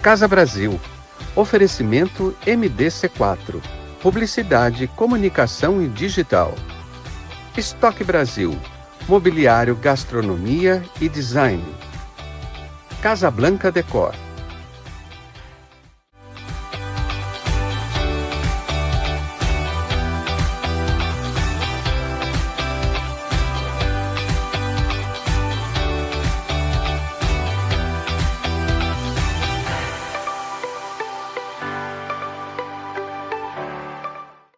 Casa Brasil. Oferecimento MDC4. Publicidade, comunicação e digital. Estoque Brasil. Mobiliário, gastronomia e design. Casa Blanca Decor.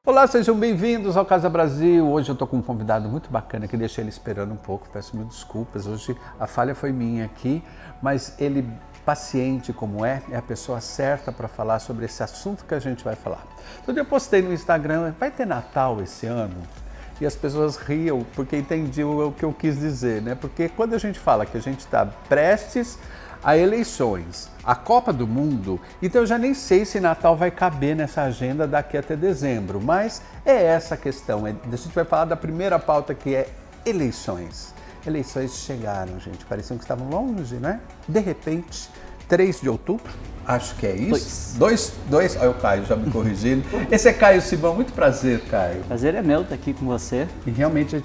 Olá, sejam bem-vindos ao Casa Brasil. Hoje eu estou com um convidado muito bacana que deixei ele esperando um pouco, peço mil desculpas. Hoje a falha foi minha aqui, mas ele, paciente como é a pessoa certa para falar sobre esse assunto que a gente vai falar. Então eu postei no Instagram, vai ter Natal esse ano? E as pessoas riam porque entendiam o que eu quis dizer, né? Porque quando a gente fala que a gente está prestes a eleições, a Copa do Mundo, então eu já nem sei se Natal vai caber nessa agenda daqui até dezembro, mas é essa a questão. A gente vai falar da primeira pauta, que é eleições. Eleições chegaram, gente, pareciam que estavam longe, né? De repente, 3 de outubro, acho que é isso. Dois. Olha o Caio já me corrigindo. Esse é Caio Simão, muito prazer, Caio. Prazer é meu estar aqui com você. E realmente a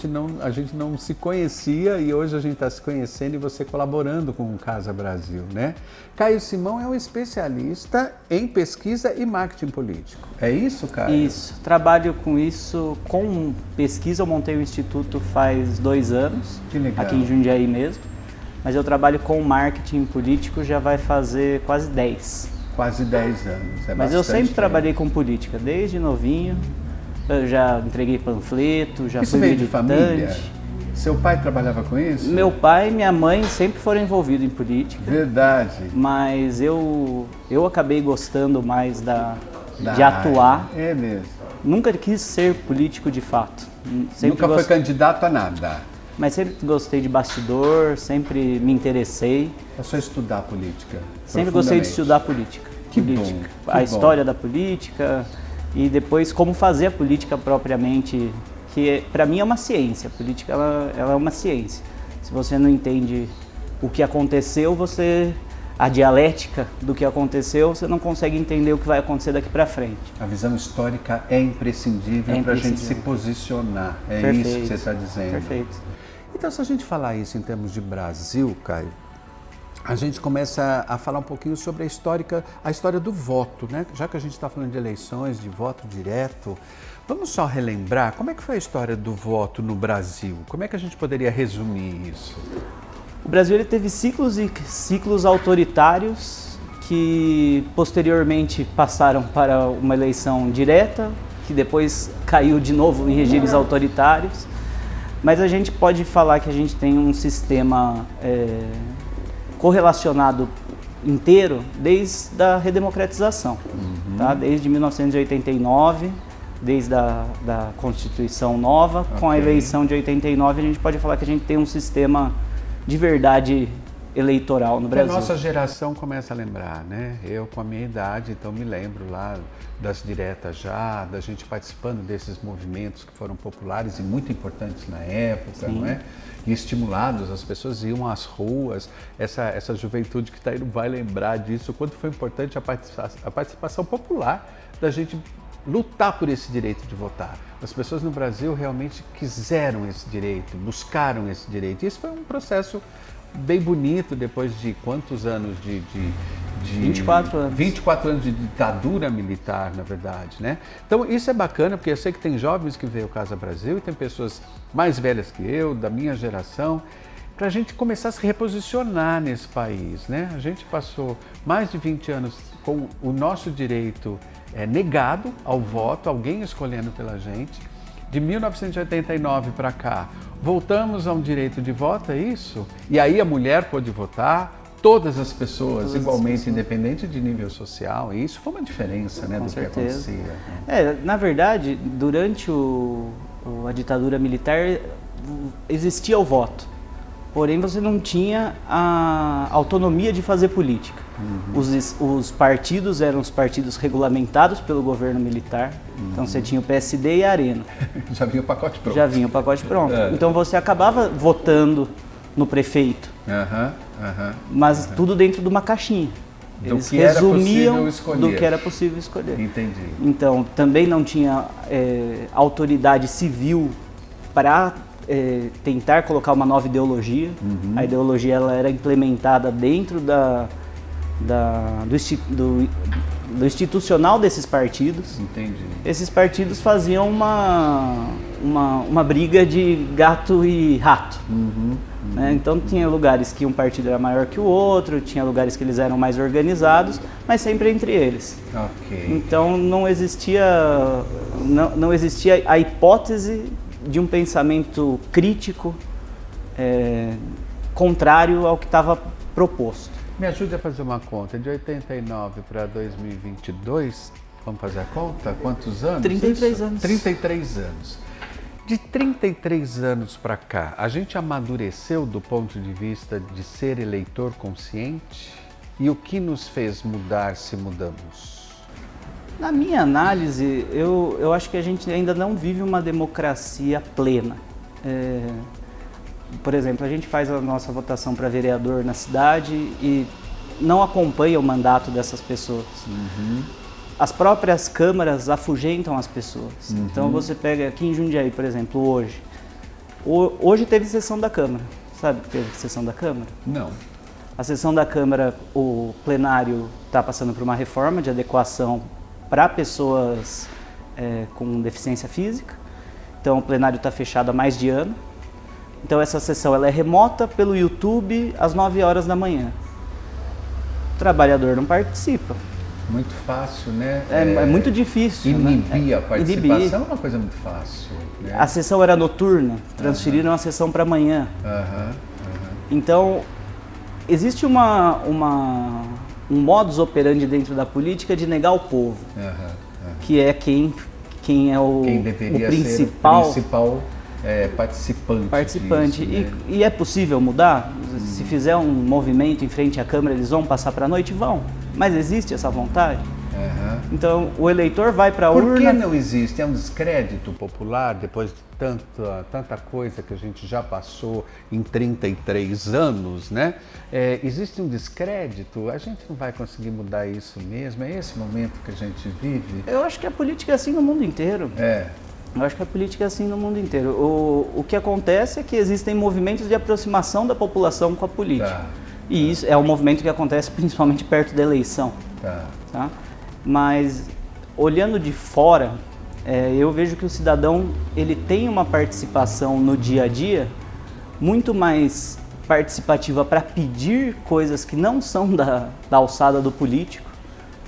gente não se conhecia e hoje a gente está se conhecendo e você colaborando com o Casa Brasil, né? Caio Simão é um especialista em pesquisa e marketing político. É isso, Caio? Isso. Trabalho com isso, com pesquisa. Eu montei o instituto faz 2 anos. Que legal. Aqui em Jundiaí mesmo. Mas eu trabalho com marketing político já vai fazer quase 10. Quase 10 anos. Mas eu sempre trabalhei com política, desde novinho. Eu já entreguei panfleto, já fui militante. Isso veio de família? Seu pai trabalhava com isso? Meu pai e minha mãe sempre foram envolvidos em política. Verdade. Mas eu acabei gostando mais de atuar. É mesmo. Nunca quis ser político de fato. Nunca foi candidato a nada? Mas sempre gostei de bastidor, sempre me interessei. É só estudar política? Sempre gostei de estudar política. Que política. bom. A história da política e depois como fazer a política propriamente, que para mim é uma ciência. A política ela é uma ciência. Se você não entende o que aconteceu, a dialética do que aconteceu, você não consegue entender o que vai acontecer daqui para frente. A visão histórica é imprescindível para a gente se posicionar. É Perfeito. Isso que você está dizendo. Perfeito. Então, se a gente falar isso em termos de Brasil, Caio, a gente começa a falar um pouquinho sobre a história do voto, né? Já que a gente está falando de eleições, de voto direto, vamos só relembrar como é que foi a história do voto no Brasil? Como é que a gente poderia resumir isso? O Brasil ele teve ciclos e ciclos autoritários que posteriormente passaram para uma eleição direta, que depois caiu de novo em regimes autoritários. Mas a gente pode falar que a gente tem um sistema correlacionado inteiro desde a redemocratização, tá? Desde 1989, desde da Constituição nova, com a eleição de 89, a gente pode falar que a gente tem um sistema de verdade eleitoral no Brasil. A nossa geração começa a lembrar, né? Eu com a minha idade, então me lembro lá das diretas já, da gente participando desses movimentos que foram populares e muito importantes na época, não é? E estimulados, as pessoas iam às ruas, essa juventude que está aí não vai lembrar disso, o quanto foi importante a participação popular da gente lutar por esse direito de votar. As pessoas no Brasil realmente quiseram esse direito, buscaram esse direito. Isso foi um processo bem bonito depois de quantos anos 24 anos. 24 anos de ditadura militar, na verdade, né? Então isso é bacana, porque eu sei que tem jovens que veem o Casa Brasil e tem pessoas mais velhas que eu, da minha geração, para a gente começar a se reposicionar nesse país, né? A gente passou mais de 20 anos com o nosso direito negado ao voto, alguém escolhendo pela gente. De 1989 para cá, voltamos a um direito de voto, é isso? E aí a mulher pôde votar, todas as pessoas, igualmente, independente de nível social, e isso foi uma diferença, né, do que acontecia. Na verdade, durante a ditadura militar, existia o voto. Porém, você não tinha a autonomia de fazer política. Os partidos eram os partidos regulamentados pelo governo militar. Então, você tinha o PSD e a Arena. Já vinha o pacote pronto. Já vinha o pacote pronto. Então, você acabava votando no prefeito. Mas tudo dentro de uma caixinha. Eles que era resumiam possível escolher. do que era possível escolher. Entendi. Então, também não tinha autoridade civil para tentar colocar uma nova ideologia. A ideologia ela era implementada dentro do institucional desses partidos. Entendi. Esses partidos faziam uma briga de gato e rato. Né? Então tinha lugares que um partido era maior que o outro, tinha lugares que eles eram mais organizados, mas sempre entre eles. Ok. Então não existia a hipótese de um pensamento crítico contrário ao que estava proposto. Me ajude a fazer uma conta. De 89 para 2022, vamos fazer a conta? Quantos anos? 33 anos. 33 anos. De 33 anos para cá, a gente amadureceu do ponto de vista de ser eleitor consciente? E o que nos fez mudar se mudamos? Na minha análise, eu acho que a gente ainda não vive uma democracia plena. Por exemplo, a gente faz a nossa votação para vereador na cidade e não acompanha o mandato dessas pessoas. As próprias câmaras afugentam as pessoas. Então você pega aqui em Jundiaí, por exemplo, hoje. Hoje teve sessão da Câmara. Sabe que teve sessão da Câmara? Não. A sessão da Câmara, o plenário está passando por uma reforma de adequação para pessoas com deficiência física. Então o plenário está fechado há mais de ano. Então essa sessão ela é remota pelo YouTube às 9 horas da manhã. O trabalhador não participa. Muito fácil, né? É muito difícil. Inibir a participação Inibir. é uma coisa muito fácil. Né? A sessão era noturna, transferiram a sessão para amanhã. Então, existe um modus operandi dentro da política de negar o povo, que é quem é o principal participante. Disso, né? E é possível mudar? Se fizer um movimento em frente à Câmara, eles vão passar para a noite? Vão. Mas existe essa vontade? Então, o eleitor vai para a urna... Por que não existe? É um descrédito popular, depois de tanta coisa que a gente já passou em 33 anos, né? Existe um descrédito? A gente não vai conseguir mudar isso mesmo? É esse momento que a gente vive? Eu acho que a política é assim no mundo inteiro. Eu acho que a política é assim no mundo inteiro. O que acontece é que existem movimentos de aproximação da população com a política. E isso é um movimento que acontece principalmente perto da eleição. Tá? Mas, olhando de fora, eu vejo que o cidadão ele tem uma participação no dia a dia muito mais participativa para pedir coisas que não são da alçada do político,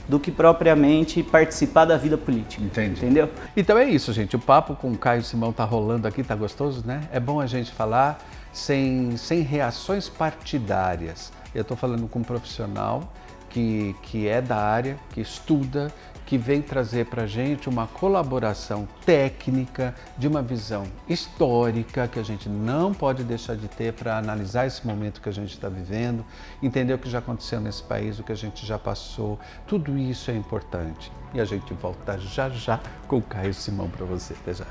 do que propriamente participar da vida política. Entendeu? Então é isso, gente. O papo com o Caio Simão tá rolando aqui, tá gostoso, né? É bom a gente falar sem reações partidárias. Eu estou falando com um profissional que é da área, que estuda, que vem trazer para a gente uma colaboração técnica, de uma visão histórica que a gente não pode deixar de ter para analisar esse momento que a gente está vivendo, entender o que já aconteceu nesse país, o que a gente já passou. Tudo isso é importante. E a gente volta já já com o Caio Simão para você. Até já.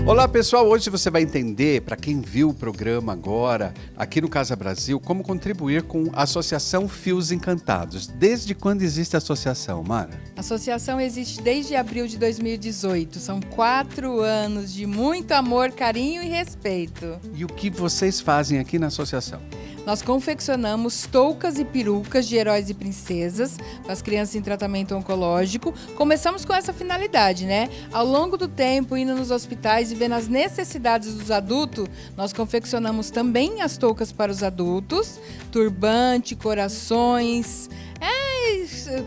Olá pessoal, hoje você vai entender, para quem viu o programa agora, aqui no Casa Brasil, como contribuir com a Associação Fios Encantados. Desde quando existe a associação, Mara? A associação existe desde abril de 2018. São 4 anos de muito amor, carinho e respeito. E o que vocês fazem aqui na associação? Nós confeccionamos toucas e perucas de heróis e princesas para as crianças em tratamento oncológico. Começamos com essa finalidade, né? Ao longo do tempo, indo nos hospitais e vendo as necessidades dos adultos, nós confeccionamos também as toucas para os adultos, turbante, corações,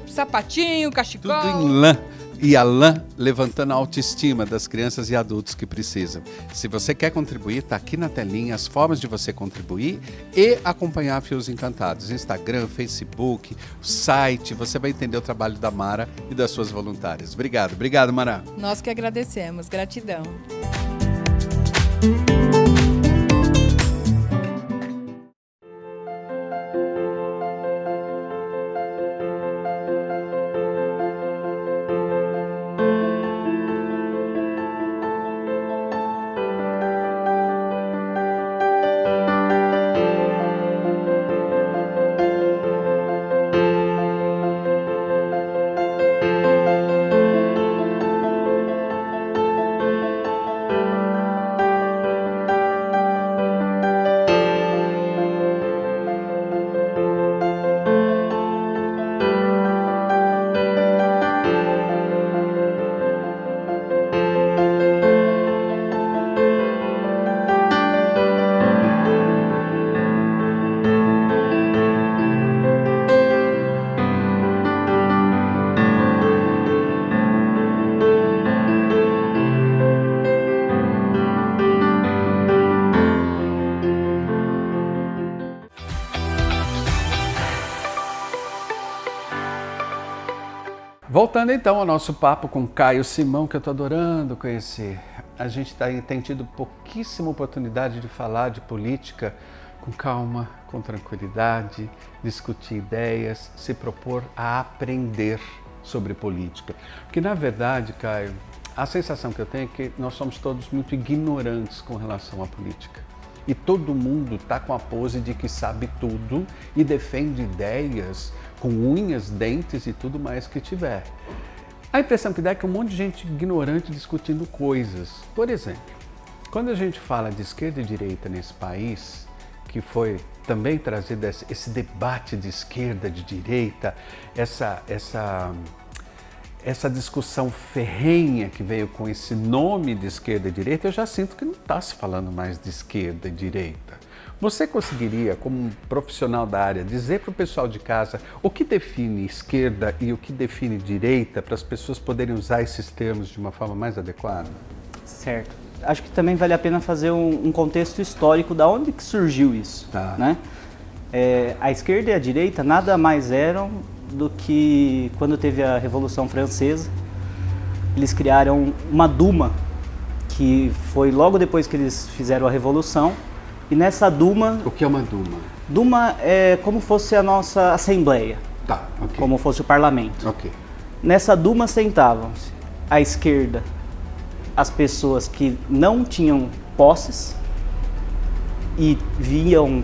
sapatinho, cachecol. Tudo em lã. E a lã levantando a autoestima das crianças e adultos que precisam. Se você quer contribuir, está aqui na telinha as formas de você contribuir e acompanhar Fios Encantados. Instagram, Facebook, site, você vai entender o trabalho da Mara e das suas voluntárias. Obrigado, Mara. Nós que agradecemos. Gratidão. Voltando então ao nosso papo com Caio Simão, que eu estou adorando conhecer. A gente tem tido pouquíssima oportunidade de falar de política com calma, com tranquilidade, discutir ideias, se propor a aprender sobre política. Porque na verdade, Caio, a sensação que eu tenho é que nós somos todos muito ignorantes com relação à política. E todo mundo está com a pose de que sabe tudo e defende ideias com unhas, dentes e tudo mais que tiver. A impressão que dá é que um monte de gente ignorante discutindo coisas. Por exemplo, quando a gente fala de esquerda e direita nesse país, que foi também trazido esse debate de esquerda, de direita, essa discussão ferrenha que veio com esse nome de esquerda e direita, eu já sinto que não está se falando mais de esquerda e direita. Você conseguiria, como um profissional da área, dizer para o pessoal de casa o que define esquerda e o que define direita, para as pessoas poderem usar esses termos de uma forma mais adequada? Certo. Acho que também vale a pena fazer um contexto histórico da onde que surgiu isso. Tá. Né? A esquerda e a direita nada mais eram do que quando teve a Revolução Francesa. Eles criaram uma Duma, que foi logo depois que eles fizeram a Revolução. E nessa Duma... O que é uma Duma? Duma é como fosse a nossa Assembleia, Tá, ok. como fosse o Parlamento. Ok. Nessa Duma sentavam-se à esquerda as pessoas que não tinham posses e viam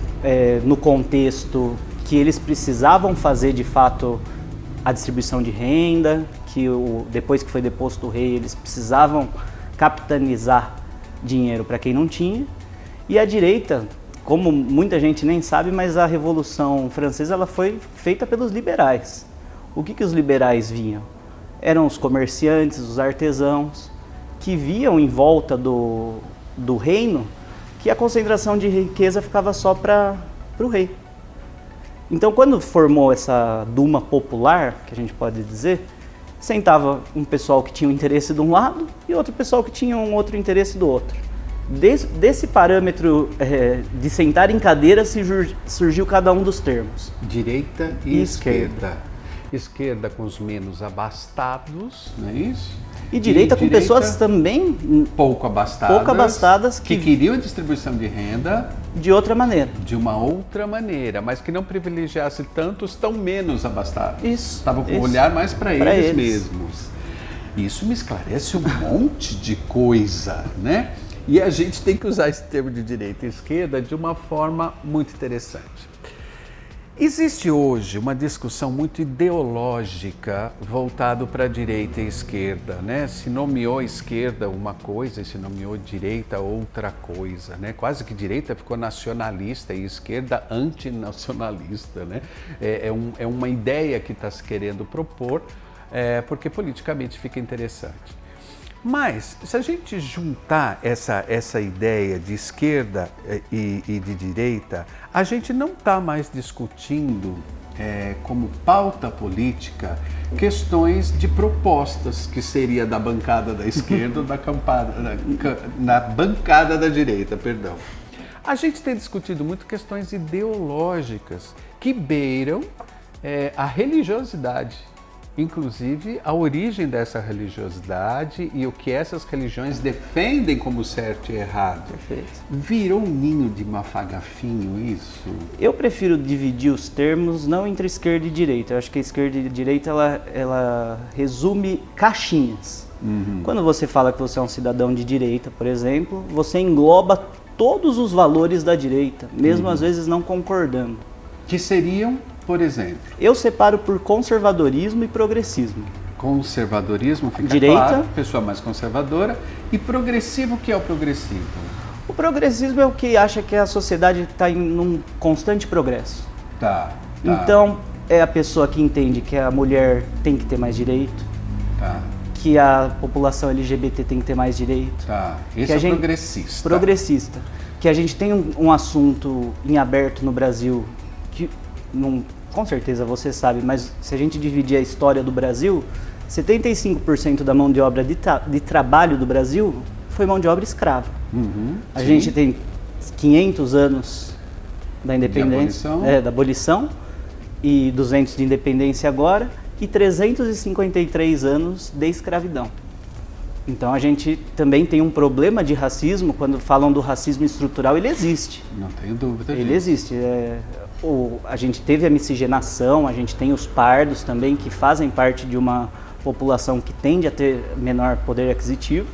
no contexto que eles precisavam fazer de fato a distribuição de renda, que depois que foi deposto o rei eles precisavam capitanizar dinheiro para quem não tinha. E a direita, como muita gente nem sabe, mas a Revolução Francesa ela foi feita pelos liberais. O que os liberais viam? Eram os comerciantes, os artesãos, que viam em volta do reino que a concentração de riqueza ficava só para o rei. Então, quando formou essa Duma popular, que a gente pode dizer, sentava um pessoal que tinha um interesse de um lado e outro pessoal que tinha um outro interesse do outro. Desse parâmetro de sentar em cadeira surgiu cada um dos termos. Direita e esquerda. Esquerda com os menos abastados, não é isso? E direita com pessoas também pouco abastadas que queriam a distribuição de renda de outra maneira. De uma outra maneira, mas que não privilegiasse tanto os tão menos abastados. Isso. Estavam com o olhar mais para eles mesmos. Isso me esclarece um monte de coisa, né? E a gente tem que usar esse termo de direita e esquerda de uma forma muito interessante. Existe hoje uma discussão muito ideológica voltada para a direita e esquerda, né? Se nomeou esquerda uma coisa e se nomeou direita outra coisa, né? Quase que direita ficou nacionalista e esquerda antinacionalista, né? É uma ideia que está se querendo propor, porque politicamente fica interessante. Mas, se a gente juntar essa ideia de esquerda e de direita, a gente não está mais discutindo como pauta política questões de propostas, que seria da bancada da esquerda ou na bancada da direita, perdão. A gente tem discutido muito questões ideológicas que beiram a religiosidade. Inclusive a origem dessa religiosidade e o que essas religiões defendem como certo e errado. Perfeito. Virou um ninho de mafagafinho isso? Eu prefiro dividir os termos não entre esquerda e direita. Eu acho que a esquerda e a direita ela resume caixinhas. Uhum. Quando você fala que você é um cidadão de direita, por exemplo, você engloba todos os valores da direita, mesmo às vezes não concordando. Que seriam, por exemplo? Eu separo por conservadorismo e progressismo. Conservadorismo, fica direita, claro, pessoa mais conservadora. E progressivo, o que é o progressivo? O progressismo é o que acha que a sociedade está em um constante progresso. Tá. Então, é a pessoa que entende que a mulher tem que ter mais direito. Tá. Que a população LGBT tem que ter mais direito. Tá. Esse é progressista. Progressista. Que a gente tem um assunto em aberto no Brasil que, com certeza você sabe, mas se a gente dividir a história do Brasil, 75% da mão de obra de trabalho do Brasil foi mão de obra escrava. Uhum, a gente tem 500 anos da independência, da abolição, e 200 de independência agora, e 353 anos de escravidão. Então a gente também tem um problema de racismo. Quando falam do racismo estrutural, ele existe. Não tenho dúvida disso. Ele existe. A gente teve a miscigenação, a gente tem os pardos também, que fazem parte de uma população que tende a ter menor poder aquisitivo.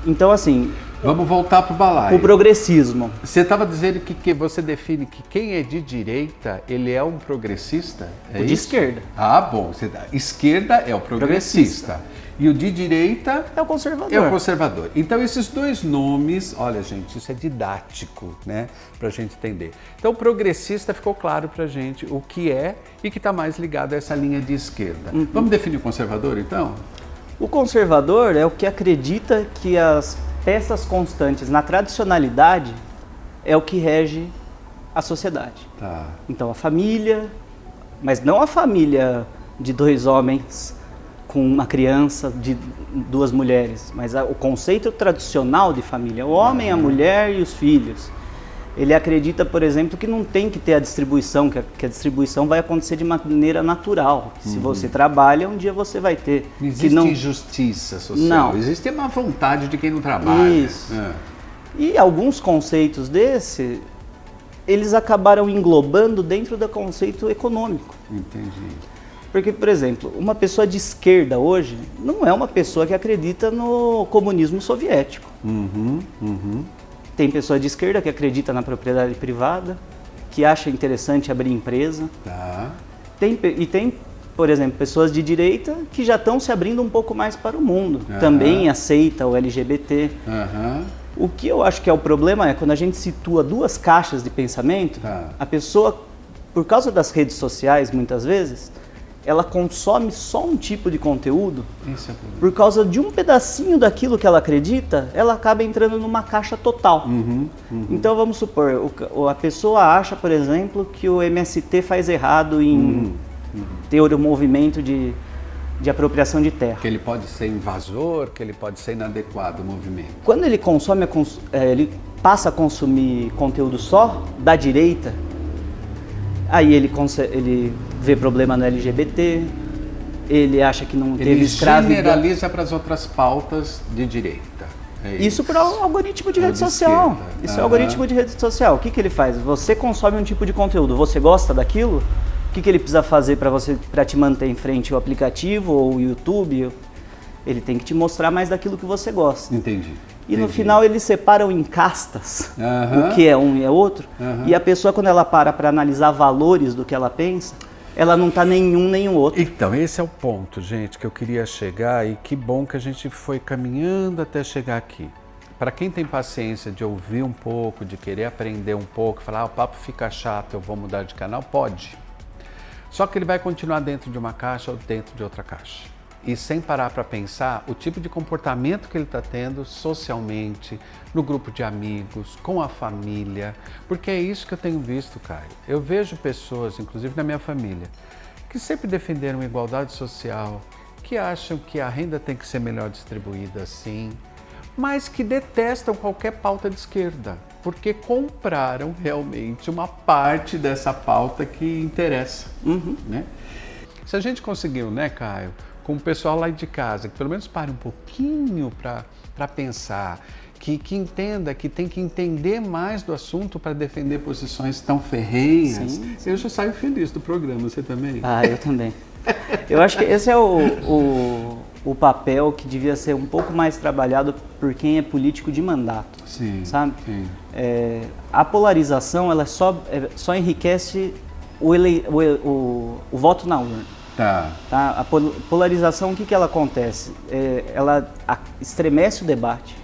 Então, assim... Vamos voltar para o balaio. O progressismo. Você estava dizendo que você define que quem é de direita, ele é um progressista? É o de esquerda. Ah, bom. Esquerda é o progressista. E o de direita é o conservador. É o conservador. Então, esses dois nomes, olha, gente, isso é didático, né? Para a gente entender. Então, o progressista ficou claro para a gente o que é e que está mais ligado a essa linha de esquerda. Vamos definir o conservador, então? O conservador é o que acredita que as peças constantes na tradicionalidade é o que rege a sociedade. Tá. Então, a família, mas não a família de 2 homens com uma criança, de 2 mulheres, mas o conceito tradicional de família, o homem, a mulher e os filhos. Ele acredita, por exemplo, que não tem que ter a distribuição, que a distribuição vai acontecer de maneira natural. Se você trabalha, um dia você vai ter. Não existe injustiça social, não. Existe uma vontade de quem não trabalha. Isso. E alguns conceitos eles acabaram englobando dentro do conceito econômico. Entendi. Porque, por exemplo, uma pessoa de esquerda hoje não é uma pessoa que acredita no comunismo soviético. Tem pessoa de esquerda que acredita na propriedade privada, que acha interessante abrir empresa. Tá. Tem, por exemplo, pessoas de direita que já estão se abrindo um pouco mais para o mundo. Também aceita o LGBT. O que eu acho que é o problema é quando a gente situa 2 caixas de pensamento, a pessoa, por causa das redes sociais, muitas vezes, ela consome só um tipo de conteúdo. Isso é por causa de um pedacinho daquilo que ela acredita, ela acaba entrando numa caixa total. Então vamos supor, a pessoa acha, por exemplo, que o MST faz errado em ter o movimento de apropriação de terra. Que ele pode ser invasor, que ele pode ser inadequado o movimento. Quando ele consome, ele passa a consumir conteúdo só da direita, aí ele vê problema no LGBT, ele acha que não teve escravidão. Ele generaliza para as outras pautas de direita. Isso para o algoritmo de rede social. Isso é algoritmo de rede social. O que ele faz? Você consome um tipo de conteúdo, você gosta daquilo? O que ele precisa fazer para te manter em frente? O aplicativo ou o YouTube? Ele tem que te mostrar mais daquilo que você gosta. Entendi. E no final eles separam em castas, o que é um e é outro. E a pessoa, quando ela para analisar valores do que ela pensa, ela não está nenhum nem o outro. Então, esse é o ponto, gente, que eu queria chegar, e que bom que a gente foi caminhando até chegar aqui. Para quem tem paciência de ouvir um pouco, de querer aprender um pouco, falar, o papo fica chato, eu vou mudar de canal, pode. Só que ele vai continuar dentro de uma caixa ou dentro de outra caixa. E sem parar para pensar o tipo de comportamento que ele está tendo socialmente, no grupo de amigos, com a família, porque é isso que eu tenho visto, Caio. Eu vejo pessoas, inclusive na minha família, que sempre defenderam igualdade social, que acham que a renda tem que ser melhor distribuída, sim, mas que detestam qualquer pauta de esquerda, porque compraram realmente uma parte dessa pauta que interessa, né? Se a gente conseguiu, né, Caio, com o pessoal lá de casa, que pelo menos pare um pouquinho para pensar, que entenda que tem que entender mais do assunto para defender posições tão ferrenhas. Sim. Eu já saio feliz do programa, você também? Ah, eu também. Eu acho que esse é o papel que devia ser um pouco mais trabalhado por quem é político de mandato, sabe? Sim. A polarização, ela só enriquece o voto na urna. Tá. A polarização, o que ela acontece? Ela estremece o debate.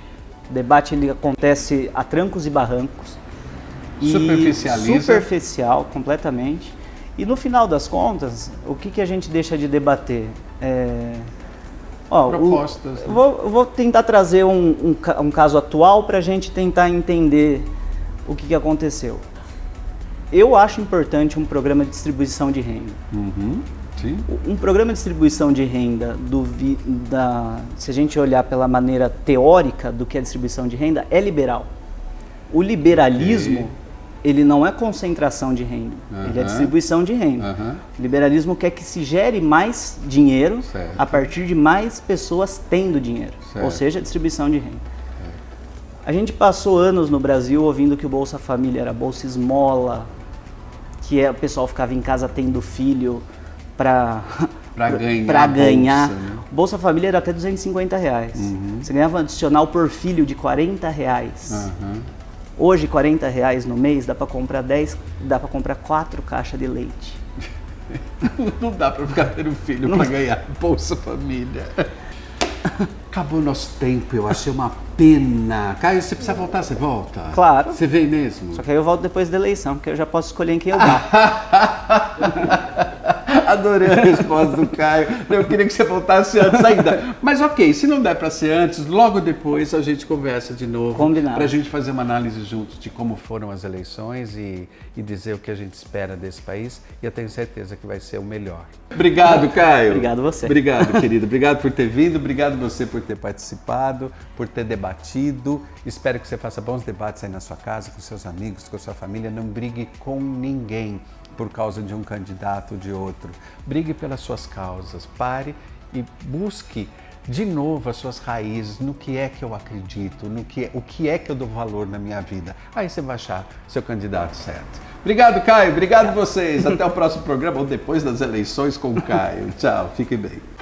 O debate ele acontece a trancos e barrancos. Superficializa. Superficial, completamente. E no final das contas, o que a gente deixa de debater? Propostas. Vou tentar trazer um caso atual para a gente tentar entender o que aconteceu. Eu acho importante um programa de distribuição de renda. Sim. Um programa de distribuição de renda, se a gente olhar pela maneira teórica do que é distribuição de renda, é liberal. O liberalismo, ele não é concentração de renda, ele é distribuição de renda. O liberalismo quer que se gere mais dinheiro a partir de mais pessoas tendo dinheiro, ou seja, distribuição de renda. A gente passou anos no Brasil ouvindo que o Bolsa Família era Bolsa Esmola, que o pessoal ficava em casa tendo filho para ganhar. Bolsa, né? O Bolsa Família era até R$250. Você ganhava um adicional por filho de R$40. Hoje, R$40 no mês, dá para comprar 4 caixas de leite. Não dá para ficar tendo filho para ganhar Bolsa Família. Acabou nosso tempo, eu achei uma pena. Caio, você precisa voltar, você volta? Claro. Você vem mesmo? Só que aí eu volto depois da eleição, porque eu já posso escolher em quem eu vá. Adorei a resposta do Caio. Eu queria que você voltasse antes ainda. Mas ok, se não der para ser antes, logo depois a gente conversa de novo. Combinado. Para a gente fazer uma análise juntos de como foram as eleições e dizer o que a gente espera desse país. E eu tenho certeza que vai ser o melhor. Obrigado, Caio. Obrigado você. Obrigado, querido. Obrigado por ter vindo. Obrigado você por ter participado, por ter debatido. Espero que você faça bons debates aí na sua casa, com seus amigos, com a sua família. Não brigue com ninguém por causa de um candidato ou de outro. Brigue pelas suas causas, pare e busque de novo as suas raízes, no que é que eu acredito, o que é que eu dou valor na minha vida. Aí você vai achar seu candidato certo. Obrigado, Caio. Obrigado vocês. Até o próximo programa ou depois das eleições com o Caio. Tchau. Fiquem bem.